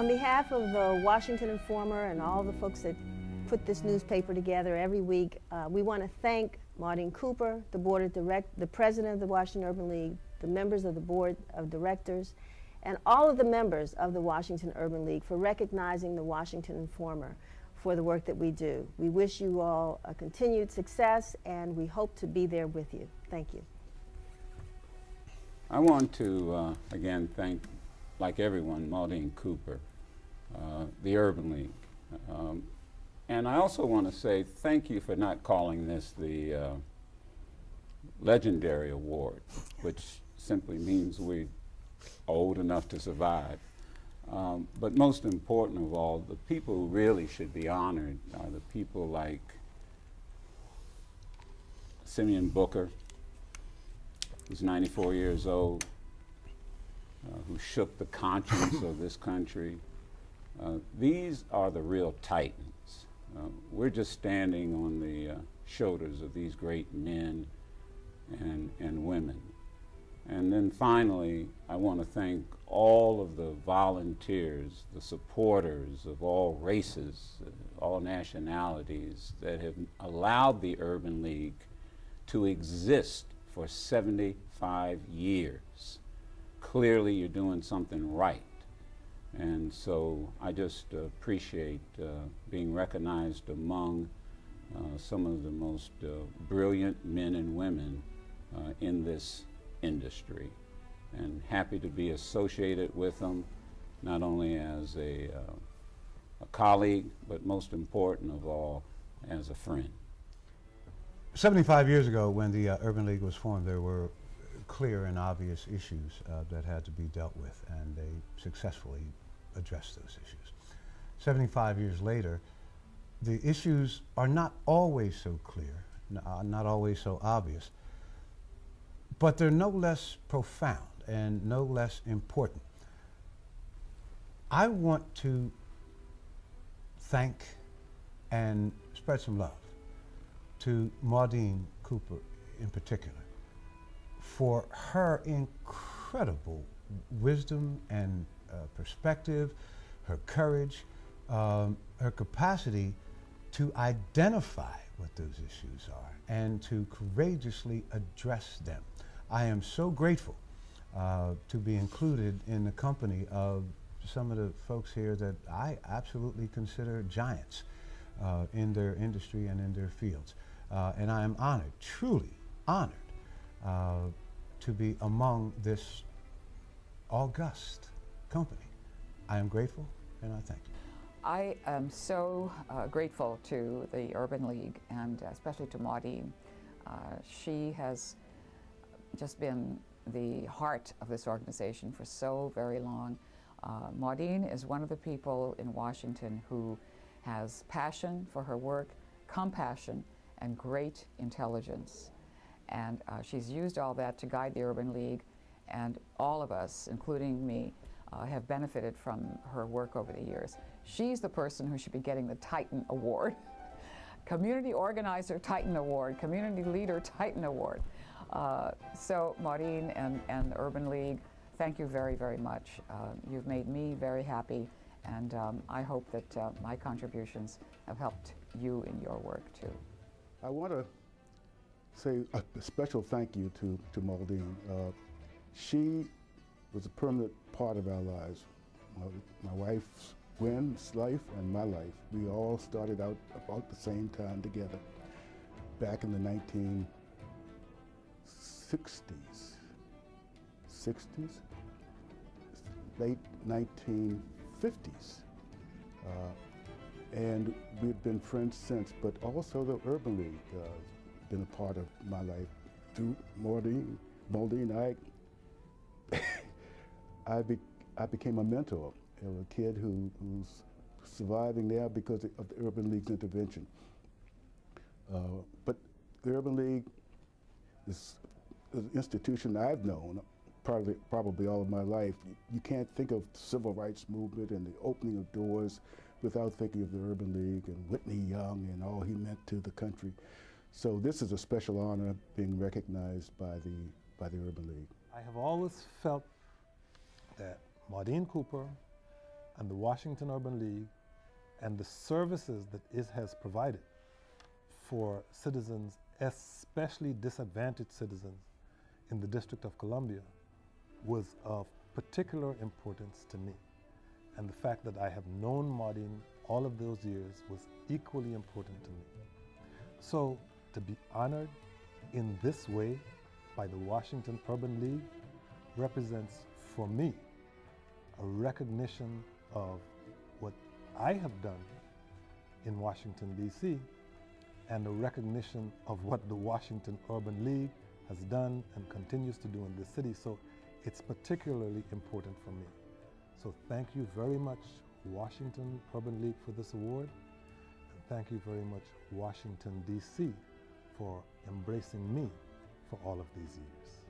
On behalf of the Washington Informer and all the folks that put this newspaper together every week, we want to thank Maudine Cooper, the president of the Washington Urban League, the members of the board of directors, and all of the members of the Washington Urban League for recognizing the Washington Informer for the work that we do. We wish you all a continued success, and we hope to be there with you. Thank you. I want to, again, thank, like everyone, Maudine Cooper, the Urban League. And I also want to say thank you for not calling this the Legendary Award, which simply means we're old enough to survive. But most important of all, the people who really should be honored are the people like Simeon Booker, who's 94 years old, who shook the conscience of this country. These are the real titans. We're just standing on the shoulders of these great men and women. And then finally, I want to thank all of the volunteers, the supporters of all races, all nationalities that have allowed the Urban League to exist for 75 years. Clearly, you're doing something right. And so I just appreciate being recognized among some of the most brilliant men and women in this industry, and happy to be associated with them, not only as a colleague, but most important of all, as a friend. 75 years ago, when the Urban League was formed, there were clear and obvious issues that had to be dealt with, and they successfully addressed those issues. 75 years later, the issues are not always so clear, not always so obvious, but they're no less profound and no less important. I want to thank and spread some love to Maudine Cooper in particular for her incredible wisdom and perspective, her courage, her capacity to identify what those issues are and to courageously address them. I am so grateful to be included in the company of some of the folks here that I absolutely consider giants in their industry and in their fields. And I am honored, truly honored, to be among this august company. I am grateful, and I thank you. I am so grateful to the Urban League, and especially to Maudine. She has just been the heart of this organization for so very long. Maudine is one of the people in Washington who has passion for her work, compassion, and great intelligence. And she's used all that to guide the Urban League, and all of us, including me, have benefited from her work over the years. She's the person who should be getting the Titan Award, Community Organizer Titan Award, Community Leader Titan Award. So Maudine and the Urban League, thank you very, very much. You've made me very happy, and I hope that my contributions have helped you in your work too. I want to say a special thank you to Maudine. She was a permanent part of our lives. My wife's Gwen's life and my life. We all started out about the same time together, back in the 1960s, late 1950s. And we've been friends since, but also the Urban League has been a part of my life. Through Maudine, I became a mentor of a kid who's surviving now because of the Urban League's intervention. But the Urban League is an institution I've known probably all of my life. You can't think of the civil rights movement and the opening of doors without thinking of the Urban League and Whitney Young and all he meant to the country. So this is a special honor being recognized by the Urban League. I have always felt that Maudine Cooper and the Washington Urban League and the services that it has provided for citizens, especially disadvantaged citizens in the District of Columbia, was of particular importance to me. And the fact that I have known Maudine all of those years was equally important to me. So to be honored in this way by the Washington Urban League represents for me a recognition of what I have done in Washington, D.C., and a recognition of what the Washington Urban League has done and continues to do in this city. So it's particularly important for me. So thank you very much, Washington Urban League, for this award. And thank you very much, Washington, D.C., for embracing me for all of these years.